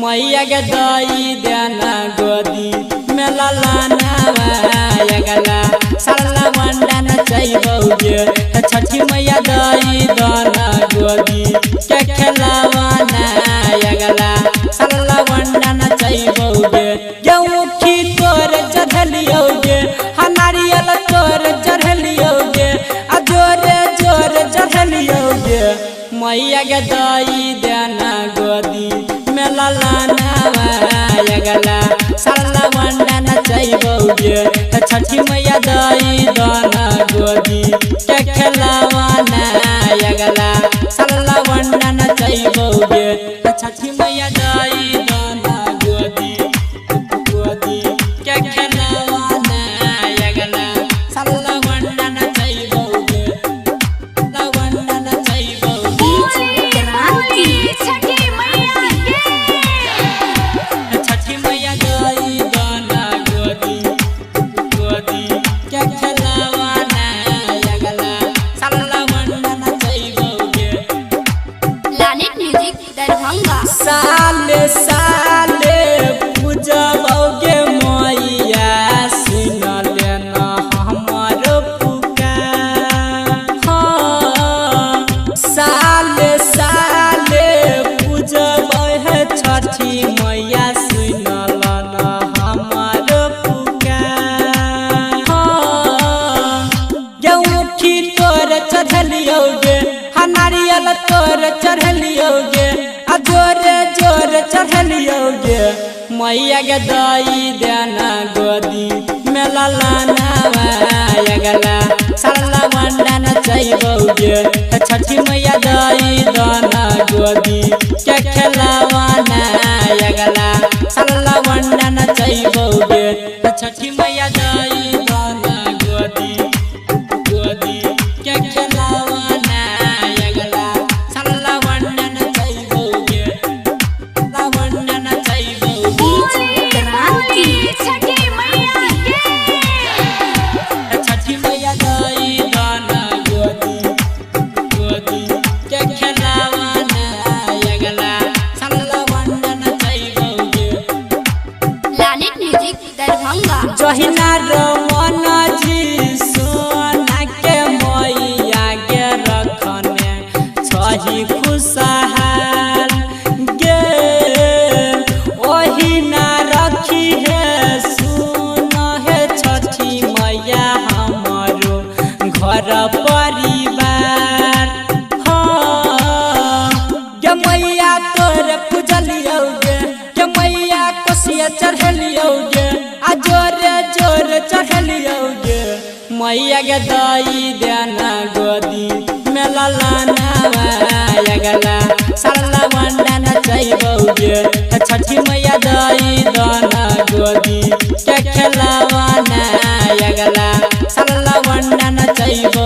मैया के दई देना गोदी में लाना गला साला वंडा नचैबौगे छठी मैया दई देना गोदी के खेलावाना गला साला वंडा नचैबौगे गेहूं तोर चढ़लियोगे नारियल तोर चढ़लियोगे जोरे जोरे चढ़लियोगे मैया के दई देना गोदी में लाना गला साला वंडा नचैबौगे छठी मैया दई देना गोदी के खेलावाना गला साला वंडा नचैबौगे छठी मैया दई देना गोदी गोदी के खेलावाना गला साला वंडा नचैबौगे साला वंडा नचैबौगे छठी मैया दई देना गोदी गोदी के खेलावाना गला साला वंडा नचैबौगे प्लैनेट म्यूजिक दरभंगा। साले साले पूजबौगे मैया सुन लेना हमर पुकार साले साले पूजबै है छठी मैया सुन लेना हमर पुकार गेहूं तोर चढ़लियोगे नारियल तोर चढ़लियोगे जोरे जोरे चढ़लियोगे मैया के दई देना गोदी में लाना गला साला वंडा नचैबौगे छठी मैया दई देना गोदी के खेलावाना गला साला वंडा नचैबौगे छठी मैया दई देना गोदी गोदी के खेलावाना गला साला वंडा नचैबौगे साला वंडा नचैबौगे छठी मैया दई देना गोदी गोदी के खेलावाना गला साला वंडा नचैबौगे प्लैनेट म्यूजिक दरभंगा। जहिना रमन जी सोना के मैया के रखने छही खुशहाल गे ओही ना रखी है सुन है छठी मैया हमरो घर परिवार गे मैया तोर पूजलियोगे गे मैया कोसिया चढ़लियोगे जोरे जोरे चढ़लियोगे मैया के दई देना गोदी में लाना गला साला वंडा नचैबौगे छठी मैया दई देना गोदी के खेलावाना गला साला वंडा नचैबौगे।